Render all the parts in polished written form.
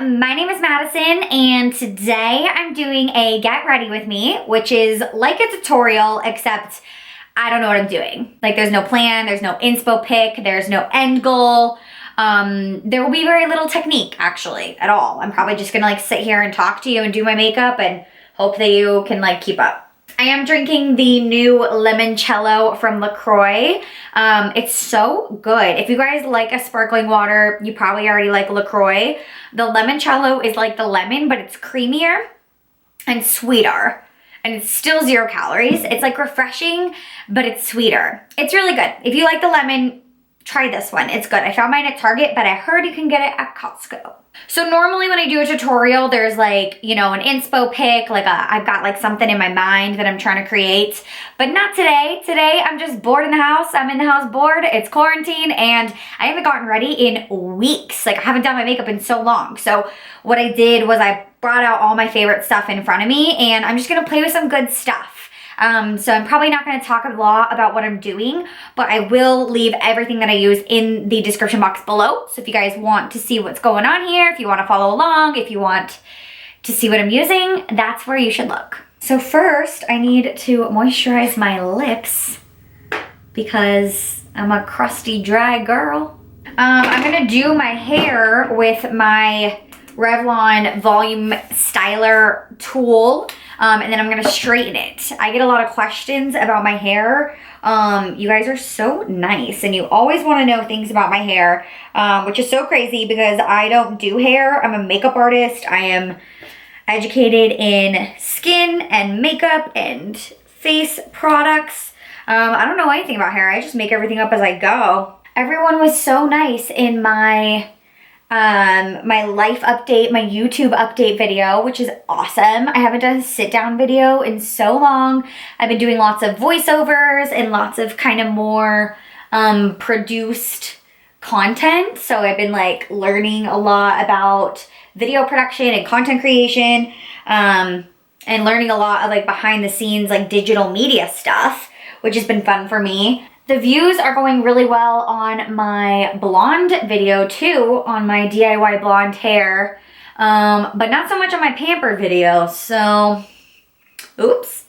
my name is Madison and today I'm doing a get ready with me, which is like a tutorial except I don't know what I'm doing. Like there's no plan, there's no inspo pick, there's no end goal. There will be very little technique actually at all. I'm probably just gonna like sit here and talk to you and do my makeup and hope that you can like keep up. I am drinking the new LimonCello from LaCroi. It's so good. If you guys like a sparkling water, you probably already like LaCroi. The LimonCello is like the lemon, but it's creamier and sweeter. And it's still 0 calories. It's like refreshing, but it's sweeter. It's really good. If you like the lemon, try this one. It's good. I found mine at Target, but I heard you can get it at Costco. So normally when I do a tutorial, there's like, you know, an inspo pick, like I've got like something in my mind that I'm trying to create, but not today. Today, I'm just bored in the house. I'm in the house bored. It's quarantine and I haven't gotten ready in weeks. Like I haven't done my makeup in so long. So what I did was I brought out all my favorite stuff in front of me and I'm just gonna play with some good stuff. So I'm probably not going to talk a lot about what I'm doing, but I will leave everything that I use in the description box below. So if you guys want to see what's going on here, if you want to follow along, if you want to see what I'm using, that's where you should look. So first I need to moisturize my lips because I'm a crusty, dry girl. I'm going to do my hair with my Revlon Volume Styler tool. And then I'm gonna straighten it. I get a lot of questions about my hair. You guys are so nice and you always wanna know things about my hair, which is so crazy because I don't do hair. I'm a makeup artist. I am educated in skin and makeup and face products. I don't know anything about hair. I just make everything up as I go. Everyone was so nice in my my life update, my YouTube update video, which is awesome. I haven't done a sit down video in so long. I've been doing lots of voiceovers and lots of kind of more produced content. So I've been like learning a lot about video production and content creation and learning a lot of like behind the scenes like digital media stuff, which has been fun for me. The views are going really well on my blonde video too, on my DIY blonde hair, but not so much on my pamper video, so oops.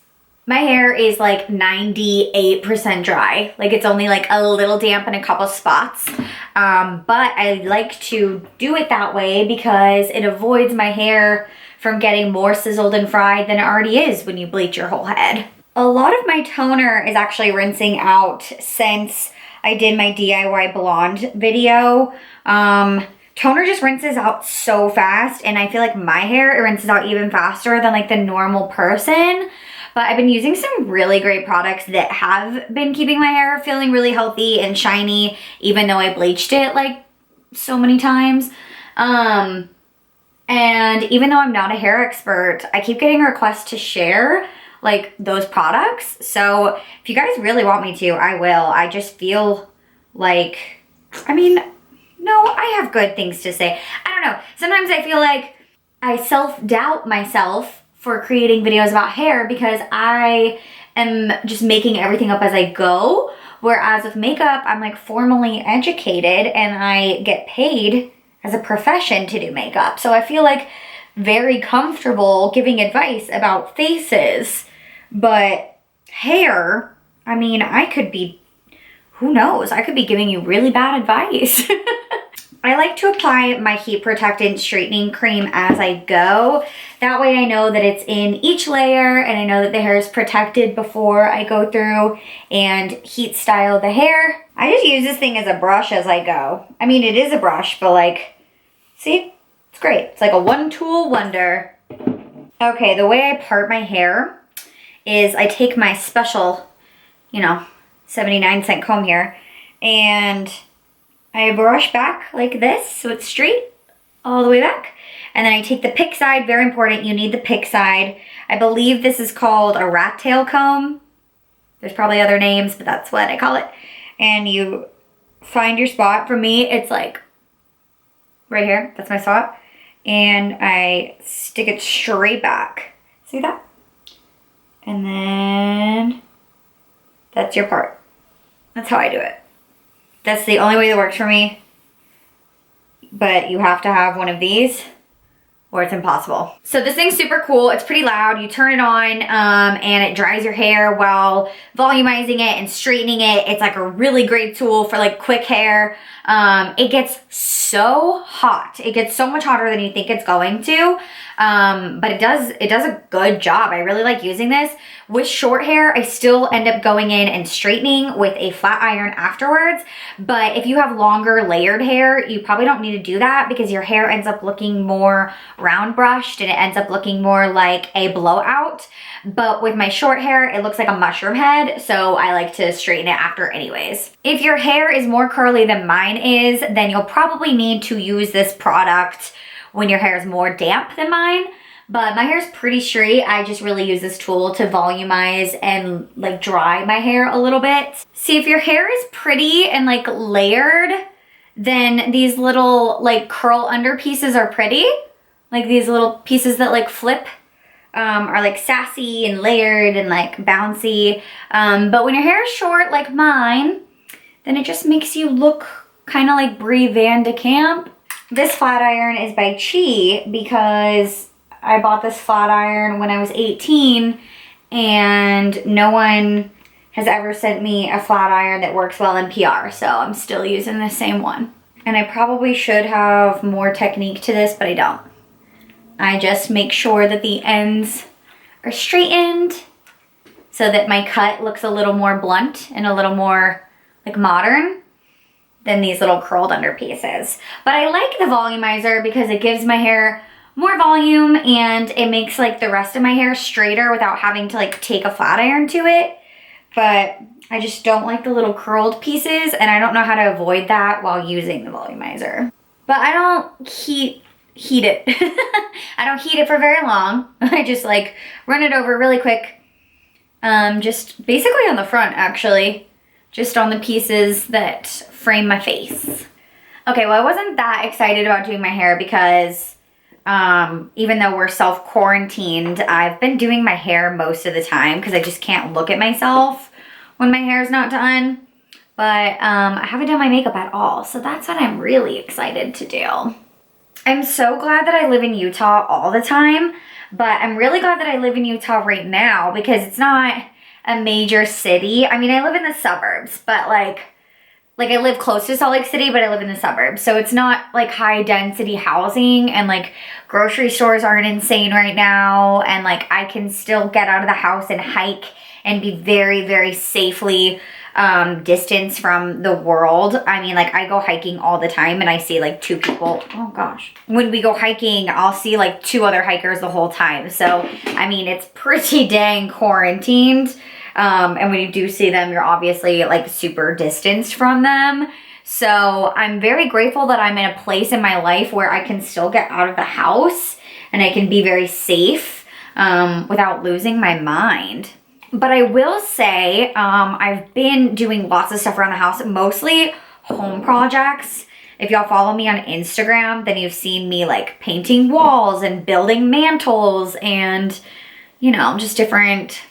My hair is like 98% dry, like it's only like a little damp in a couple spots, but I like to do it that way because it avoids my hair from getting more sizzled and fried than it already is when you bleach your whole head. A lot of my toner is actually rinsing out since I did my DIY blonde video. Toner just rinses out so fast and I feel like my hair, it rinses out even faster than like the normal person. But I've been using some really great products that have been keeping my hair feeling really healthy and shiny, even though I bleached it like so many times. And even though I'm not a hair expert, I keep getting requests to share like those products. So if you guys really want me to, I will. I just feel like, I mean, no, I have good things to say. I don't know. Sometimes I feel like I self-doubt myself for creating videos about hair because I am just making everything up as I go. Whereas with makeup, I'm like formally educated and I get paid as a profession to do makeup. So I feel like very comfortable giving advice about faces. But hair, I mean, I could be, who knows? I could be giving you really bad advice. I like to apply my heat protectant straightening cream as I go. That way I know that it's in each layer and I know that the hair is protected before I go through and heat style the hair. I just use this thing as a brush as I go. I mean, it is a brush, but like, see? It's great. It's like a one-tool wonder. Okay, the way I part my hair is I take my special, you know, 79-cent comb here and I brush back like this so it's straight all the way back. And then I take the pick side, very important, you need the pick side. I believe this is called a rat tail comb. There's probably other names, but that's what I call it. And you find your spot. For me, it's like right here, that's my spot. And I stick it straight back. See that? And then that's your part. That's how I do it. That's the only way that works for me. But you have to have one of these or it's impossible. So this thing's super cool. It's pretty loud. You turn it on and it dries your hair while volumizing it and straightening it. It's like a really great tool for like quick hair. It gets so hot. It gets so much hotter than you think it's going to. But it does a good job. I really like using this. With short hair, I still end up going in and straightening with a flat iron afterwards. But if you have longer layered hair, you probably don't need to do that because your hair ends up looking more round brushed and it ends up looking more like a blowout. But with my short hair, it looks like a mushroom head, so I like to straighten it after anyways. If your hair is more curly than mine is, then you'll probably need to use this product when your hair is more damp than mine. But my hair is pretty straight. I just really use this tool to volumize and like dry my hair a little bit. See, if your hair is pretty and like layered, then these little like curl under pieces are pretty. Like these little pieces that like flip are like sassy and layered and like bouncy. But when your hair is short like mine, then it just makes you look kind of like Brie Van de Camp. This flat iron is by Chi because I bought this flat iron when I was 18 and no one has ever sent me a flat iron that works well in PR, so I'm still using the same one. And I probably should have more technique to this, but I don't. I just make sure that the ends are straightened so that my cut looks a little more blunt and a little more like modern than these little curled under pieces. But I like the volumizer because it gives my hair more volume and it makes like the rest of my hair straighter without having to like take a flat iron to it. But I just don't like the little curled pieces and I don't know how to avoid that while using the volumizer. But I don't heat it. I don't heat it for very long. I just like run it over really quick. Just basically on the front actually. Just on the pieces that frame my face. Okay, well I wasn't that excited about doing my hair because even though we're self-quarantined, I've been doing my hair most of the time because I just can't look at myself when my hair is not done. But I haven't done my makeup at all, so that's what I'm really excited to do. I'm so glad that I live in Utah all the time, but I'm really glad that I live in Utah right now because it's not a major city. I mean, I live in the suburbs, but like I live close to Salt Lake City, but I live in the suburbs. So it's not like high density housing and like grocery stores aren't insane right now. And like I can still get out of the house and hike and be very, very safely distance from the world. I mean, like I go hiking all the time and I see like two people. Oh gosh. When we go hiking, I'll see like two other hikers the whole time. So, I mean, it's pretty dang quarantined. And when you do see them, you're obviously like super distanced from them. So I'm very grateful that I'm in a place in my life where I can still get out of the house and I can be very safe without losing my mind. But I will say, I've been doing lots of stuff around the house, mostly home projects. If y'all follow me on Instagram, then you've seen me like painting walls and building mantles and, you know, just different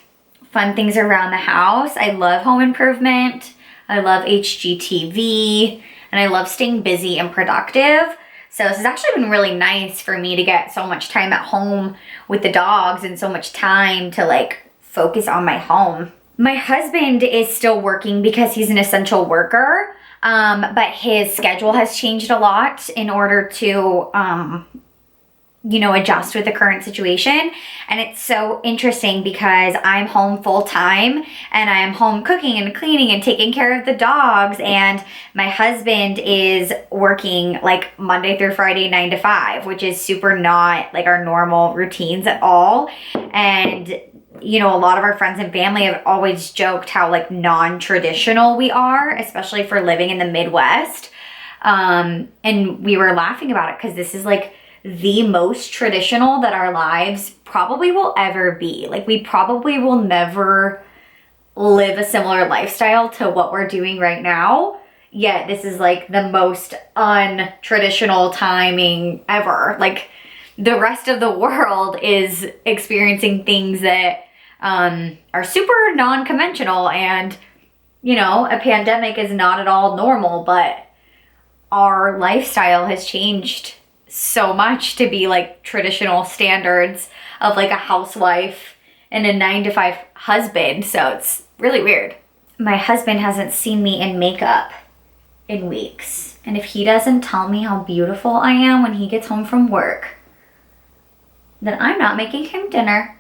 fun things around the house. I love home improvement. I love HGTV and I love staying busy and productive. So this has actually been really nice for me to get so much time at home with the dogs and so much time to like focus on my home. My husband is still working because he's an essential worker, but his schedule has changed a lot in order to, you know, adjust with the current situation. And it's so interesting because I'm home full time and I am home cooking and cleaning and taking care of the dogs. And my husband is working like Monday through Friday, 9 to 5, which is super not like our normal routines at all. And you know, a lot of our friends and family have always joked how like non-traditional we are, especially for living in the Midwest. And we were laughing about it because this is like the most traditional that our lives probably will ever be. Like we probably will never live a similar lifestyle to what we're doing right now. Yet this is like the most untraditional timing ever. Like the rest of the world is experiencing things that are super non-conventional, and you know, a pandemic is not at all normal, but our lifestyle has changed so much to be like traditional standards of like a housewife and a 9-to-5 husband. So it's really weird. My husband hasn't seen me in makeup in weeks. And if he doesn't tell me how beautiful I am when he gets home from work, then I'm not making him dinner.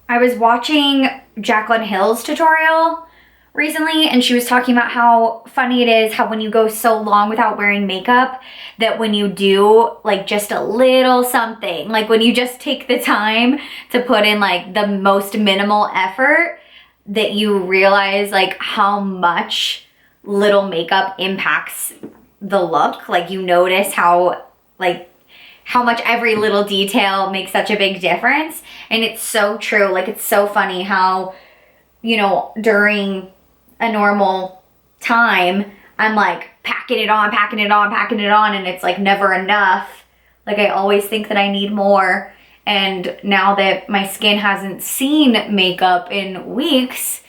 I was watching Jaclyn Hill's tutorial recently, and she was talking about how funny it is how when you go so long without wearing makeup, that when you do like just a little something, like when you just take the time to put in like the most minimal effort, that you realize like how much little makeup impacts the look. Like you notice how much every little detail makes such a big difference. And it's so true. Like it's so funny how, you know, during a normal time, I'm like packing it on, and it's like never enough. Like I always think that I need more. And now that my skin hasn't seen makeup in weeks,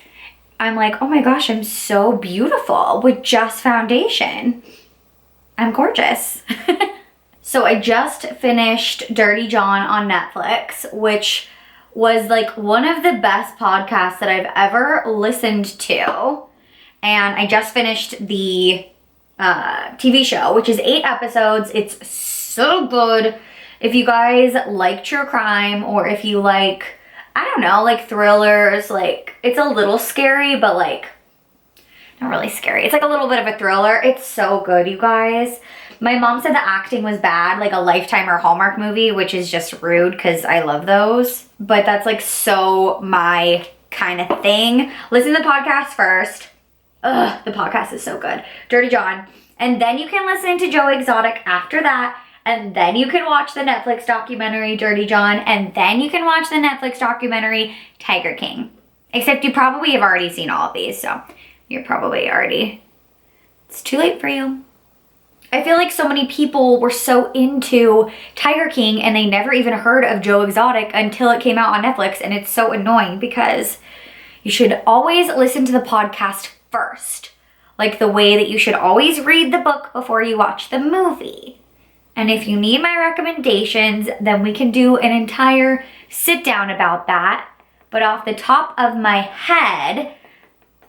I'm like, oh my gosh, I'm so beautiful with just foundation. I'm gorgeous. So I just finished Dirty John on Netflix, which was like one of the best podcasts that I've ever listened to. And I just finished the TV show, which is 8 episodes. It's so good. If you guys like true crime, or if you like, I don't know, like thrillers, like it's a little scary, but like not really scary. It's like a little bit of a thriller. It's so good, you guys. My mom said the acting was bad, like a Lifetime or Hallmark movie, which is just rude because I love those. But that's like so my kind of thing. Listen to the podcast first. Ugh, the podcast is so good. Dirty John. And then you can listen to Joe Exotic after that. And then you can watch the Netflix documentary Dirty John. And then you can watch the Netflix documentary Tiger King. Except you probably have already seen all of these, so you're probably already, it's too late for you. I feel like so many people were so into Tiger King and they never even heard of Joe Exotic until it came out on Netflix, and it's so annoying because you should always listen to the podcast first. Like the way that you should always read the book before you watch the movie. And if you need my recommendations, then we can do an entire sit down about that. But off the top of my head,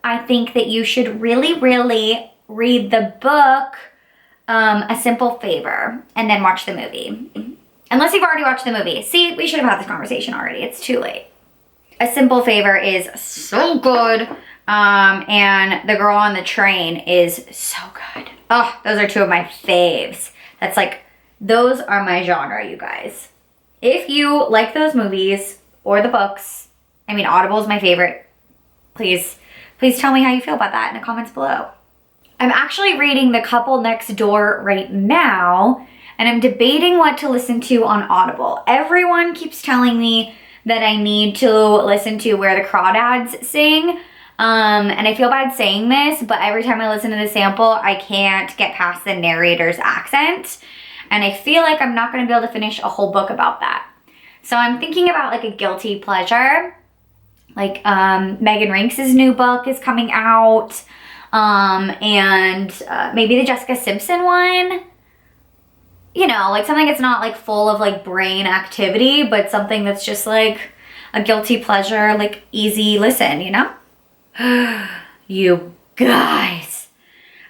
I think that you should really, really read the book, A Simple Favor, and then watch the movie. Unless you've already watched the movie. See, we should have had this conversation already. It's too late. A Simple Favor is so good. And The Girl on the Train is so good. Oh, those are 2 of my faves. That's like, those are my genre, you guys. If you like those movies or the books, I mean, Audible is my favorite. Please tell me how you feel about that in the comments below. I'm actually reading The Couple Next Door right now, and I'm debating what to listen to on Audible. Everyone keeps telling me that I need to listen to Where the Crawdads Sing. And I feel bad saying this, but every time I listen to the sample, I can't get past the narrator's accent. And I feel like I'm not going to be able to finish a whole book about that. So I'm thinking about like a guilty pleasure. Like Megan Rinks' new book is coming out. And maybe the Jessica Simpson one. You know, like something that's not like full of like brain activity, but something that's just like a guilty pleasure, like easy listen, you know? You guys,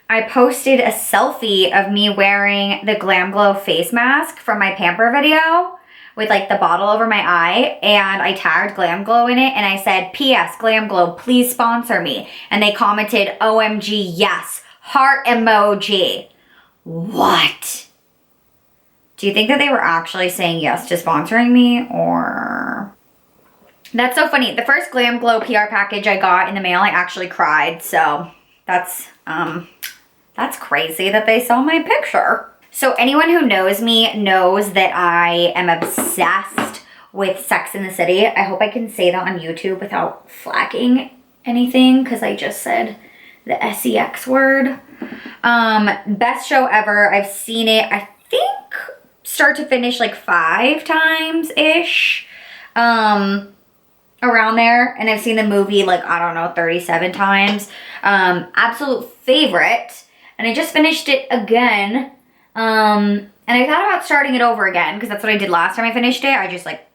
I posted a selfie of me wearing the GlamGlow face mask from my pamper video with like the bottle over my eye, and I tagged GlamGlow in it and I said, P.S. GlamGlow, please sponsor me. And they commented, OMG, yes, heart emoji. What? Do you think that they were actually saying yes to sponsoring me, or? That's so funny. The first GlamGlow PR package I got in the mail, I actually cried. So that's crazy that they saw my picture. So anyone who knows me knows that I am obsessed with Sex and the City. I hope I can say that on YouTube without flagging anything, because I just said the SEX word. Best show ever. I've seen it, I think, start to finish like 5 times-ish. Around there, and I've seen the movie like, I don't know, 37 times. Absolute favorite, and I just finished it again, and And I thought about starting it over again because that's what I did last time I finished it. I just like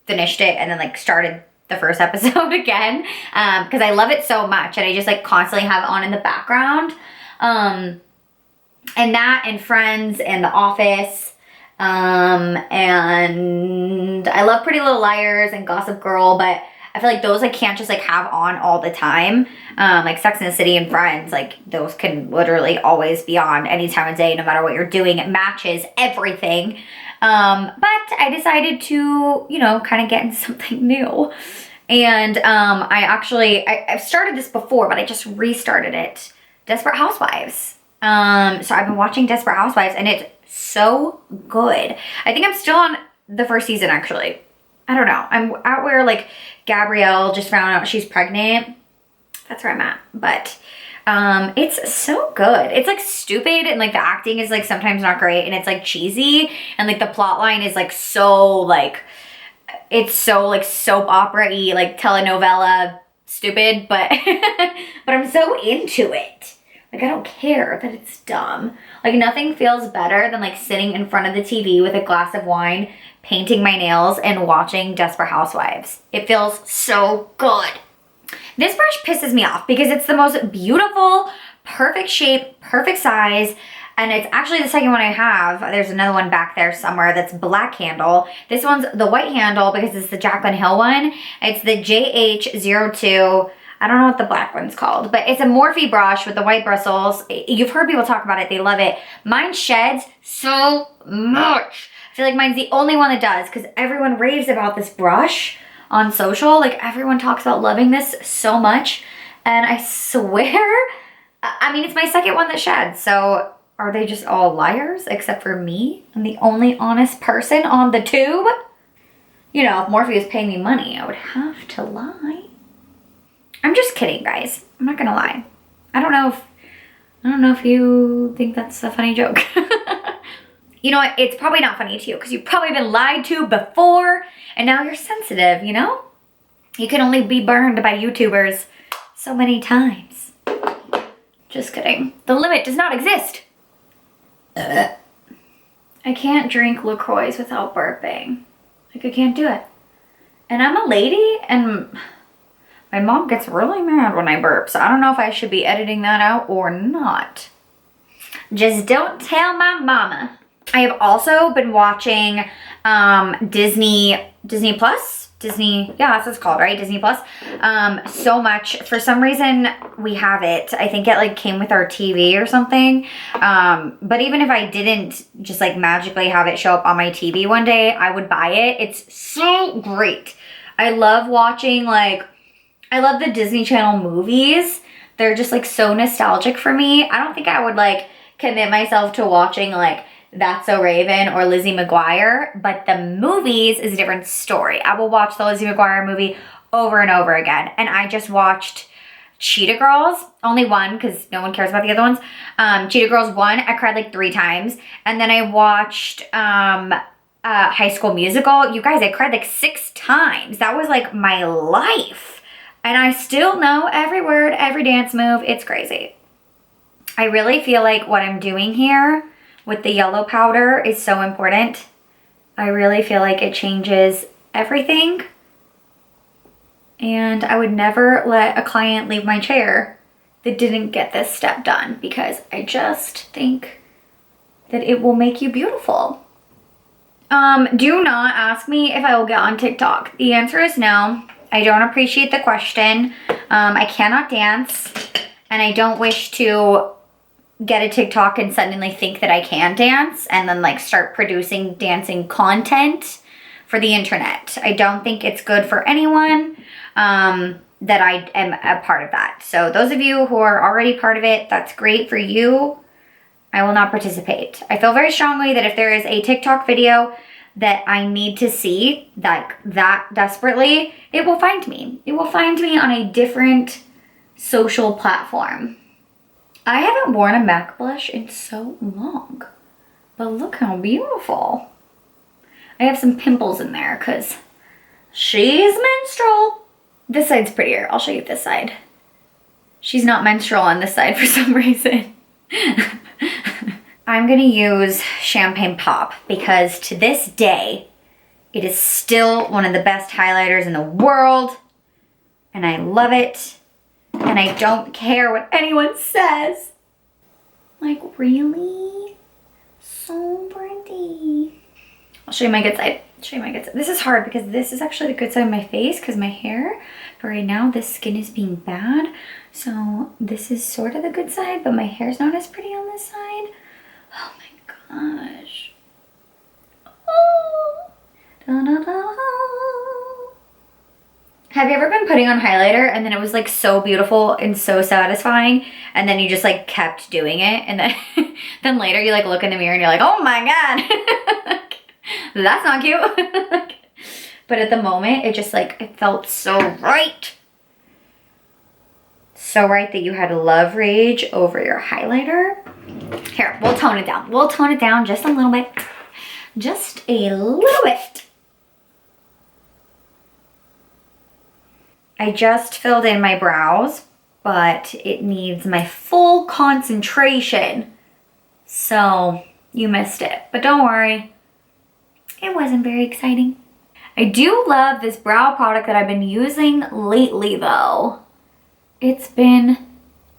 finished it and then like started the first episode again because I love it so much and I just like constantly have it on in the background. And that and Friends and The Office. And I love Pretty Little Liars and Gossip Girl, but I feel like those I can't just like have on all the time. Like Sex and the City and Friends, like those can literally always be on any time of day, no matter what you're doing. It matches everything. But I decided to, you know, kind of get into something new. And I've started this before, but I just restarted it. Desperate Housewives. So I've been watching Desperate Housewives and it's so good. I think I'm still on the first season actually. I don't know. I'm out where like Gabrielle just found out she's pregnant. That's where I'm at. But it's so good. It's like stupid and like the acting is like sometimes not great and it's like cheesy and like the plot line is like so like, it's so like soap opera-y, like telenovela stupid, but but I'm so into it. Like I don't care that it's dumb. Like nothing feels better than like sitting in front of the TV with a glass of wine, painting my nails and watching Desperate Housewives. It feels so good. This brush pisses me off because it's the most beautiful, perfect shape, perfect size, and it's actually the second one I have. There's another one back there somewhere that's black handle. This one's the white handle because it's the Jaclyn Hill one. It's the JH02. I don't know what the black one's called, but it's a Morphe brush with the white bristles. You've heard people talk about it. They love it. Mine sheds so much. I feel like mine's the only one that does because everyone raves about this brush on social. Like everyone talks about loving this so much. And I swear, I mean, it's my second one that sheds. So are they just all liars except for me? I'm the only honest person on the tube. You know, if Morphe was paying me money, I would have to lie. I'm just kidding, guys. I'm not gonna lie. I don't know if you think that's a funny joke. You know what? It's probably not funny to you because you've probably been lied to before and now you're sensitive, you know? You can only be burned by YouTubers so many times. Just kidding. The limit does not exist. I can't drink LaCroix without burping. Like I can't do it. And I'm a lady and my mom gets really mad when I burp, so I don't know if I should be editing that out or not. Just don't tell my mama. I have also been watching Disney Plus. Yeah, that's what it's called, right? Disney Plus. So much. For some reason, we have it. I think it like came with our TV or something. But even if I didn't just like magically have it show up on my TV one day, I would buy it. It's so great. I love watching like, I love the Disney Channel movies. They're just like so nostalgic for me. I don't think I would like commit myself to watching like That's So Raven or Lizzie McGuire, but the movies is a different story. I will watch the Lizzie McGuire movie over and over again. And I just watched Cheetah Girls, only one because no one cares about the other ones. Cheetah Girls 1, I cried like 3 times. And then I watched High School Musical. You guys, I cried like 6 times. That was like my life. And I still know every word, every dance move. It's crazy. I really feel like what I'm doing here with the yellow powder is so important. I really feel like it changes everything. And I would never let a client leave my chair that didn't get this step done because I just think that it will make you beautiful. Do not ask me if I will get on TikTok. The answer is no. I don't appreciate the question. I cannot dance and I don't wish to get a TikTok and suddenly think that I can dance and then like start producing dancing content for the internet. I don't think it's good for anyone that I am a part of that. So those of you who are already part of it, that's great for you. I will not participate. I feel very strongly that if there is a TikTok video that I need to see that desperately, it will find me. It will find me on a different social platform. I haven't worn a MAC blush in so long, but look how beautiful. I have some pimples in there because she's menstrual. This side's prettier. I'll show you this side. She's not menstrual on this side for some reason. I I'm gonna use Champagne Pop because to this day, it is still one of the best highlighters in the world. And I love it. And I don't care what anyone says. Like, really? So pretty. I'll show you my good side. Show you my good side. This is hard because this is actually the good side of my face because my hair. But right now, this skin is being bad. So this is sort of the good side, but my hair's not as pretty on this side. Oh my gosh. Oh. Da, da, da. Have you ever been putting on highlighter and then it was like so beautiful and so satisfying and then you just like kept doing it and then then later you like look in the mirror and you're like, oh my god, that's not cute. But at the moment it just like, it felt so right. So right that you had love rage over your highlighter. Here, we'll tone it down. We'll tone it down just a little bit. Just a little bit. I just filled in my brows, but it needs my full concentration. So you missed it, but don't worry. It wasn't very exciting. I do love this brow product that I've been using lately though. It's been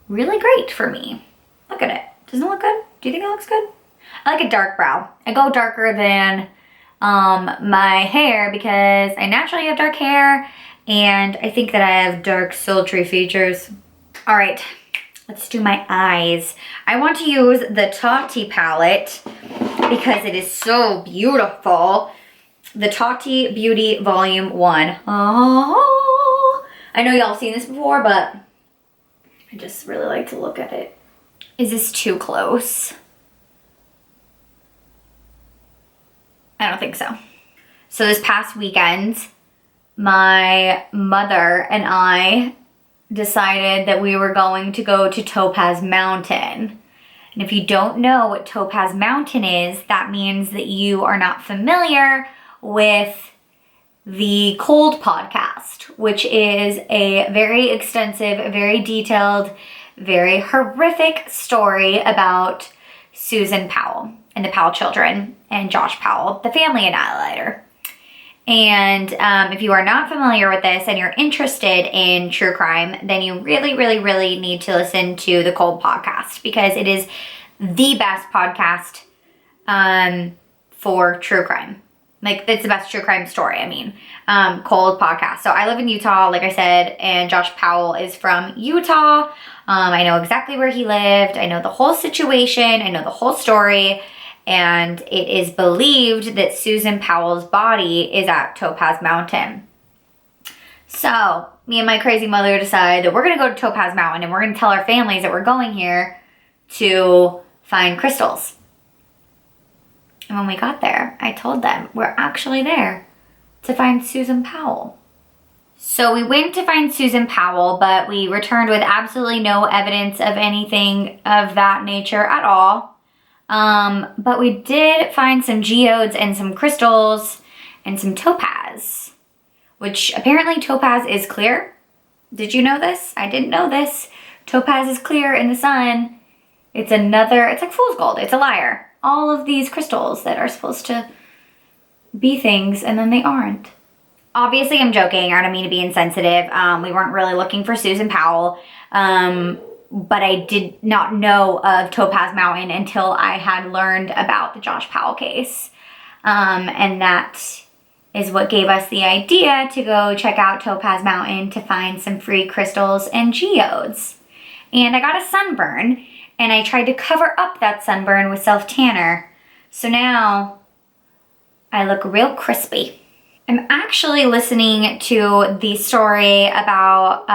really great for me. Look at it. Doesn't it look good? Do you think it looks good? I like a dark brow. I go darker than my hair because I naturally have dark hair and I think that I have dark sultry features. All right, let's do my eyes. I want to use the Tati palette because it is so beautiful. The Tati Beauty Volume 1. Oh, I know y'all have seen this before, but I just really like to look at it. Is this too close? I don't think so. So this past weekend, my mother and I decided that we were going to go to Topaz Mountain. And if you don't know what Topaz Mountain is, that means that you are not familiar with the Cold podcast, which is a very extensive, very detailed, very horrific story about Susan Powell and the Powell children and Josh Powell, the family annihilator. And if you are not familiar with this and you're interested in true crime, then you really, really, really need to listen to the Cold podcast because it is the best podcast for true crime. Like, it's the best true crime story, I mean. Cold podcast. So I live in Utah, like I said, and Josh Powell is from Utah. I know exactly where he lived. I know the whole situation. I know the whole story. And it is believed that Susan Powell's body is at Topaz Mountain. So me and my crazy mother decide that we're going to go to Topaz Mountain and we're going to tell our families that we're going here to find crystals. And when we got there, I told them we're actually there to find Susan Powell. So we went to find Susan Powell, but we returned with absolutely no evidence of anything of that nature at all. But we did find some geodes and some crystals and some topaz, which apparently topaz is clear. Did you know this? I didn't know this. Topaz is clear in the sun. It's like fool's gold. It's a liar. All of these crystals that are supposed to be things and then they aren't. Obviously, I'm joking. I don't mean to be insensitive. We weren't really looking for Susan Powell. But I did not know of Topaz Mountain until I had learned about the Josh Powell case. And that is what gave us the idea to go check out Topaz Mountain to find some free crystals and geodes. And I got a sunburn, and I tried to cover up that sunburn with self-tanner. So now I look real crispy. I'm actually listening to the story about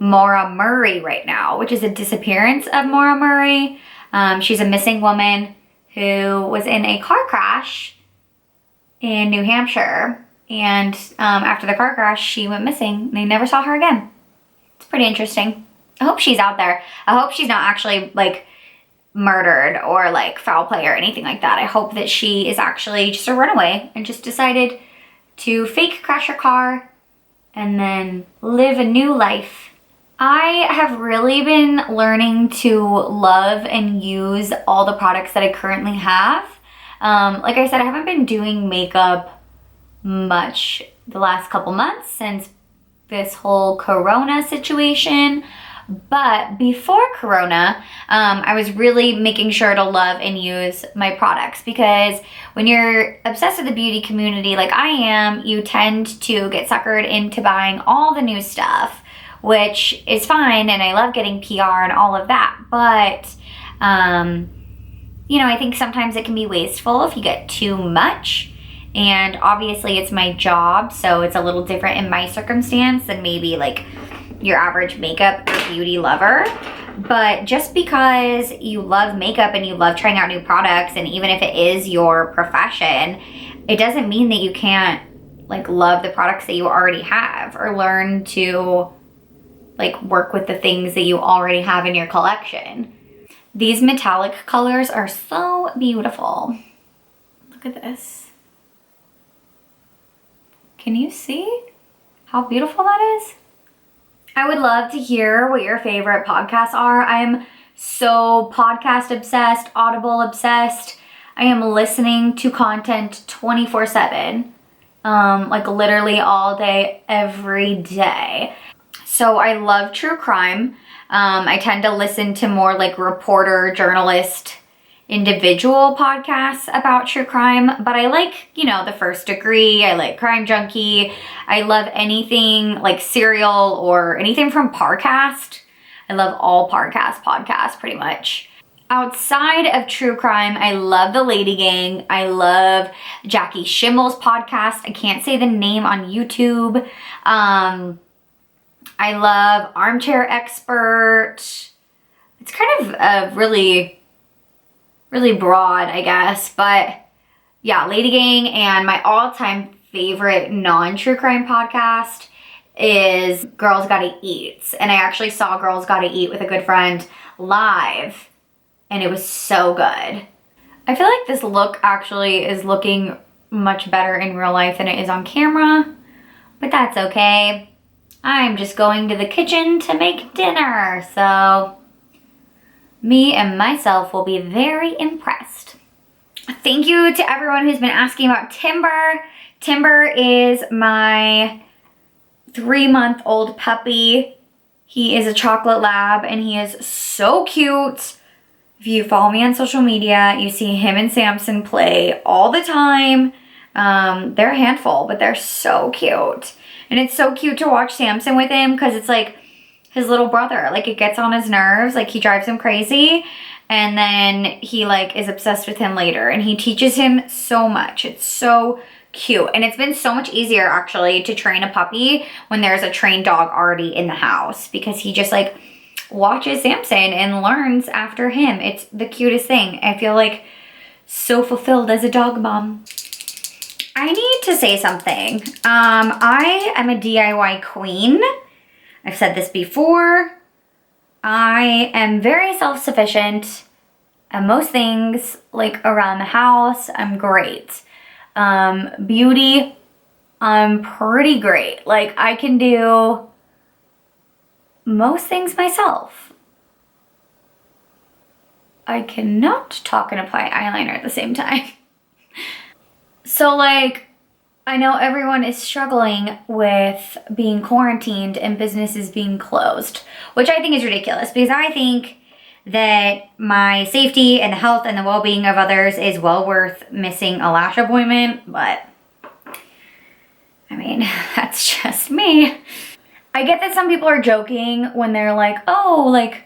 Maura Murray right now, which is a disappearance of Maura Murray. She's a missing woman who was in a car crash in New Hampshire. And after the car crash, she went missing. They never saw her again. It's pretty interesting. I hope she's out there. I hope she's not actually like murdered or like foul play or anything like that. I hope that she is actually just a runaway and just decided to fake crash her car and then live a new life I have really been learning to love and use all the products that I currently have. Like I said, I haven't been doing makeup much the last couple months since this whole Corona situation. But before Corona, I was really making sure to love and use my products, because when you're obsessed with the beauty community like I am, you tend to get suckered into buying all the new stuff, which is fine, and I love getting PR and all of that. But, you know, I think sometimes it can be wasteful if you get too much. And obviously it's my job, so it's a little different in my circumstance than maybe like your average makeup or beauty lover. But just because you love makeup and you love trying out new products, and even if it is your profession, it doesn't mean that you can't like love the products that you already have, or learn to like work with the things that you already have in your collection. These metallic colors are so beautiful. Look at this. Can you see how beautiful that is? I would love to hear what your favorite podcasts are. I'm so podcast obsessed, Audible obsessed. I am listening to content 24/7, like literally all day, every day. So I love true crime. I tend to listen to more like reporter, journalist, individual podcasts about true crime, but I like, you know, The First Degree, I like Crime Junkie, I love anything like Serial or anything from Parcast. I love all podcasts pretty much. Outside of true crime, I love the Lady Gang. I love Jackie Schimmel's podcast. I can't say the name on YouTube. I love Armchair Expert. It's kind of a really broad, I guess, but yeah, Lady Gang. And my all-time favorite non-true crime podcast is Girls Gotta Eat. And I actually saw Girls Gotta Eat with a good friend live, and it was so good. I feel like this look actually is looking much better in real life than it is on camera, but that's okay. I'm just going to the kitchen to make dinner, so me and myself will be very impressed. Thank you to everyone who's been asking about Timber. Timber is my 3-month-old puppy. He is a chocolate lab, and he is so cute. If you follow me on social media, you see him and Samson play all the time. They're a handful, but they're so cute. And it's so cute to watch Samson with him, because it's like his little brother. Like, it gets on his nerves, like he drives him crazy, and then he like is obsessed with him later, and he teaches him so much. It's so cute. And it's been so much easier actually to train a puppy when there's a trained dog already in the house, because he just like watches Samson and learns after him. It's the cutest thing. I feel like so fulfilled as a dog mom. I need to say something. I am a DIY queen. I've said this before. I am very self-sufficient at most things, like around the house. I'm great. Beauty, I'm pretty great. Like, I can do most things myself. I cannot talk and apply eyeliner at the same time. So like, I know everyone is struggling with being quarantined and businesses being closed, which I think is ridiculous, because I think that my safety and the health and the well-being of others is well worth missing a lash appointment, but I mean, that's just me. I get that some people are joking when they're like, oh, like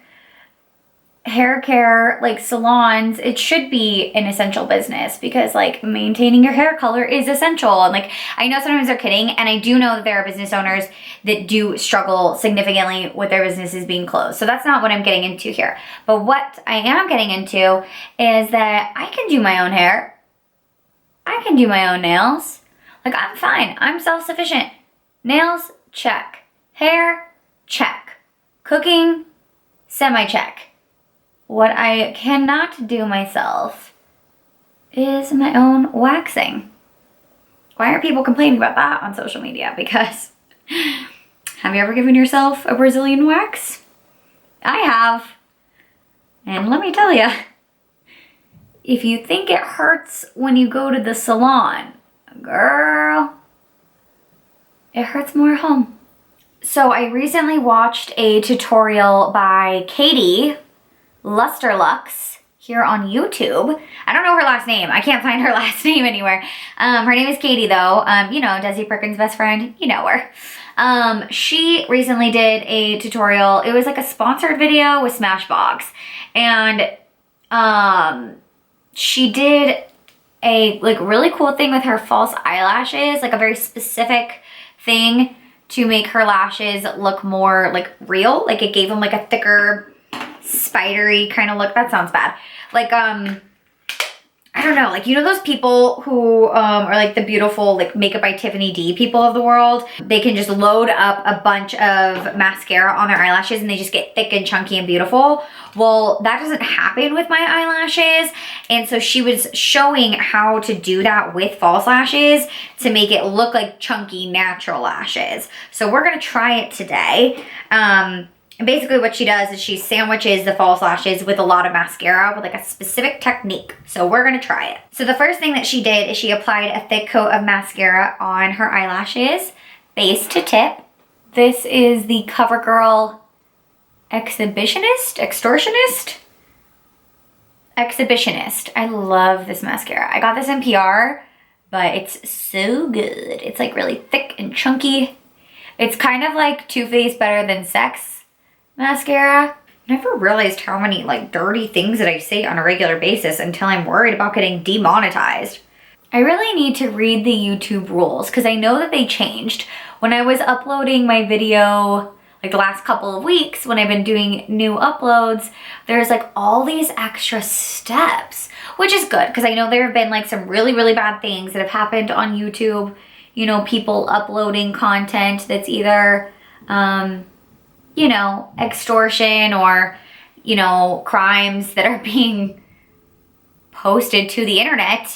hair care, like salons, it should be an essential business, because like maintaining your hair color is essential. And like, I know sometimes they're kidding, and I do know that there are business owners that do struggle significantly with their businesses being closed. So that's not what I'm getting into here. But what I am getting into is that I can do my own hair. I can do my own nails. Like, I'm fine. I'm self-sufficient. Nails, check. Hair, check. Cooking, semi-check. What I cannot do myself is my own waxing. Why are people complaining about that on social media? Because Have you ever given yourself a Brazilian wax? I have. And let me tell you, if you think it hurts when you go to the salon, girl, it hurts more at home. So I recently watched a tutorial by Katie Lusterlux here on YouTube. I don't know her last name. I can't find her last name anywhere. Her name is Katie though. You know, Desi Perkins' best friend. You know her. She recently did a tutorial. It was like a sponsored video with Smashbox. And she did a like really cool thing with her false eyelashes, like a very specific thing to make her lashes look more like real. Like it gave them like a thicker, spidery kind of look. That sounds bad. Like, I don't know, like, you know those people who are like the beautiful, like Makeup by Tiffany D people of the world? They can just load up a bunch of mascara on their eyelashes and they just get thick and chunky and beautiful. Well, that doesn't happen with my eyelashes. And so she was showing how to do that with false lashes to make it look like chunky, natural lashes. So we're gonna try it today. And basically what she does is she sandwiches the false lashes with a lot of mascara with like a specific technique. So we're gonna try it. So the first thing that she did is she applied a thick coat of mascara on her eyelashes, base to tip. This is the CoverGirl Exhibitionist? Exhibitionist. I love this mascara. I got this in PR, but it's so good. It's like really thick and chunky. It's kind of like Too Faced Better Than Sex mascara. Never realized how many like dirty things that I say on a regular basis until I'm worried about getting demonetized. I really need to read the YouTube rules because I know that they changed. When I was uploading my video like the last couple of weeks when I've been doing new uploads, there's like all these extra steps, which is good because I know there have been like some really, really bad things that have happened on YouTube. You know, people uploading content that's either, you know, extortion or, you know, crimes that are being posted to the internet.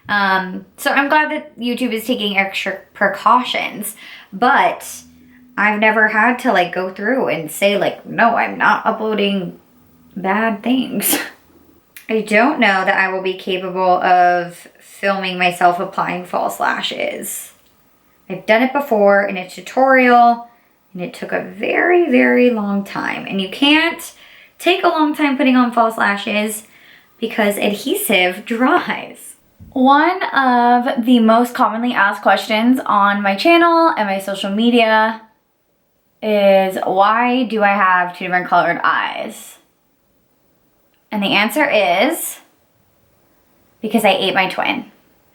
So I'm glad that YouTube is taking extra precautions, but I've never had to like go through and say like, no, I'm not uploading bad things. I don't know that I will be capable of filming myself applying false lashes. I've done it before in a tutorial and it took a very, very long time. And you can't take a long time putting on false lashes because adhesive dries. One of the most commonly asked questions on my channel and my social media is, why do I have two different colored eyes? And the answer is because I ate my twin.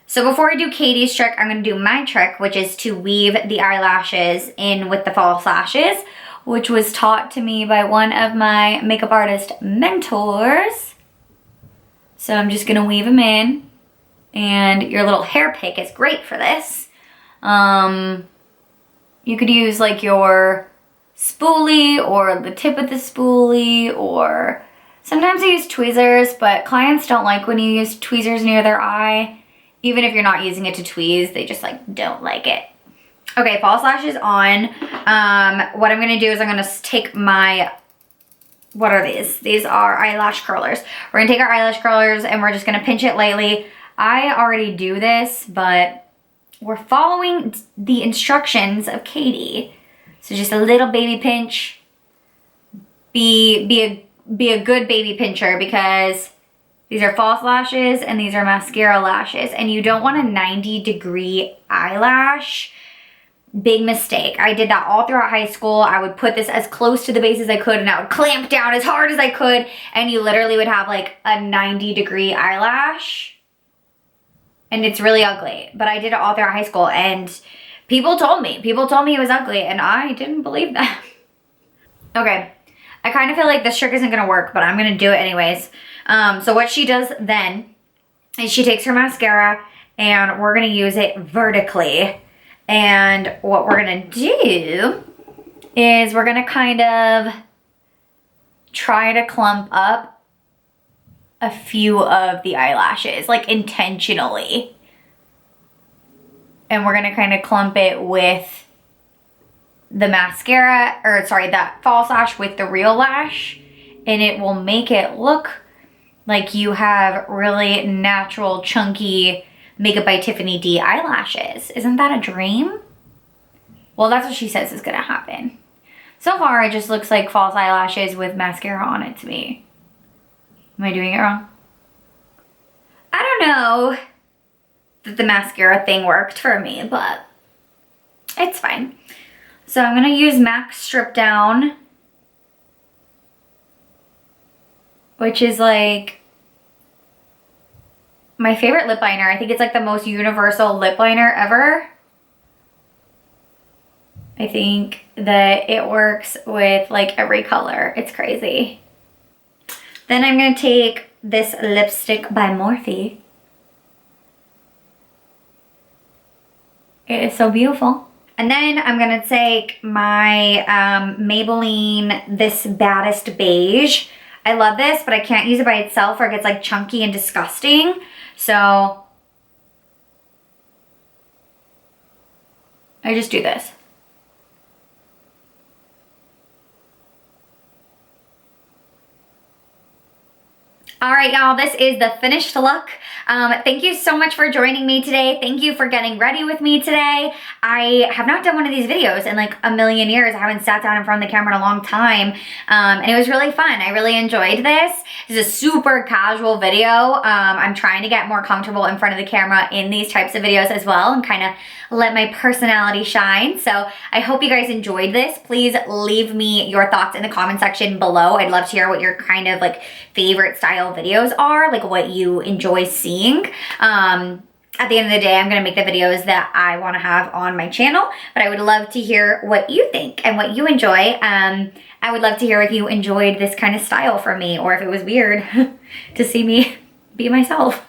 So before I do Katie's trick, I'm gonna do my trick, which is to weave the eyelashes in with the false lashes, which was taught to me by one of my makeup artist mentors. So I'm just gonna weave them in, and your little hair pick is great for this. You could use like your spoolie or the tip of the spoolie, or sometimes I use tweezers, but clients don't like when you use tweezers near their eye. Even if you're not using it to tweeze, they just like don't like it. Okay, false lashes on. What I'm gonna do is I'm gonna take my, what are these? These are eyelash curlers. We're gonna take our eyelash curlers and we're just gonna pinch it lightly. I already do this, but we're following the instructions of Katie. So just a little baby pinch. Be a good baby pincher because these are false lashes and these are mascara lashes, and you don't want a 90-degree eyelash. Big mistake. I did that all throughout high school. I would put this as close to the base as I could and I would clamp down as hard as I could, and you literally would have like a 90-degree eyelash and it's really ugly. But I did it all throughout high school and people told me it was ugly and I didn't believe that. Okay, I kind of feel like this trick isn't gonna work, but I'm gonna do it anyways. So what she does then is she takes her mascara and we're gonna use it vertically. And what we're gonna do is we're gonna kind of try to clump up a few of the eyelashes, like intentionally. And we're gonna kind of clump it with the mascara, or sorry, that false lash with the real lash, and it will make it look like you have really natural, chunky Makeup by Tiffany D eyelashes. Isn't that a dream? Well, that's what she says is gonna happen. So far, it just looks like false eyelashes with mascara on it to me. Am I doing it wrong? I don't know that the mascara thing worked for me, but it's fine. So I'm gonna use MAC Strip Down, which is like my favorite lip liner. I think it's like the most universal lip liner ever. I think that it works with like every color. It's crazy. Then I'm gonna take this lipstick by Morphe. It is so beautiful. And then I'm gonna take my Maybelline This Baddest Beige. I love this, but I can't use it by itself or it gets like chunky and disgusting. So I just do this. All right, y'all, this is the finished look. Thank you so much for joining me today. Thank you for getting ready with me today. I have not done one of these videos in like a million years. I haven't sat down in front of the camera in a long time, and it was really fun. I really enjoyed this. This is a super casual video. I'm trying to get more comfortable in front of the camera in these types of videos as well and kind of let my personality shine. So I hope you guys enjoyed this. Please leave me your thoughts in the comment section below. I'd love to hear what your kind of like favorite style videos are, like what you enjoy seeing. At the end of the day, I'm gonna make the videos that I wanna have on my channel, but I would love to hear what you think and what you enjoy. I would love to hear if you enjoyed this kind of style from me or if it was weird to see me be myself.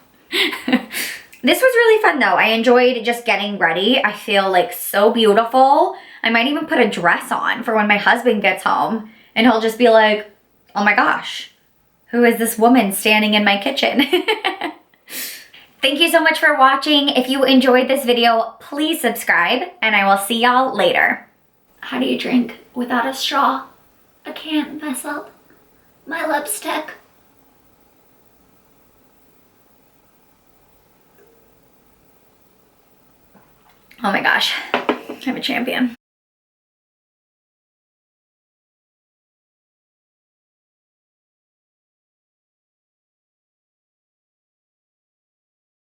This was really fun though. I enjoyed just getting ready. I feel like so beautiful. I might even put a dress on for when my husband gets home and he'll just be like, oh my gosh, who is this woman standing in my kitchen? Thank you so much for watching. If you enjoyed this video, please subscribe and I will see y'all later. How do you drink without a straw? I can't mess up my lipstick. Oh my gosh, I'm a champion.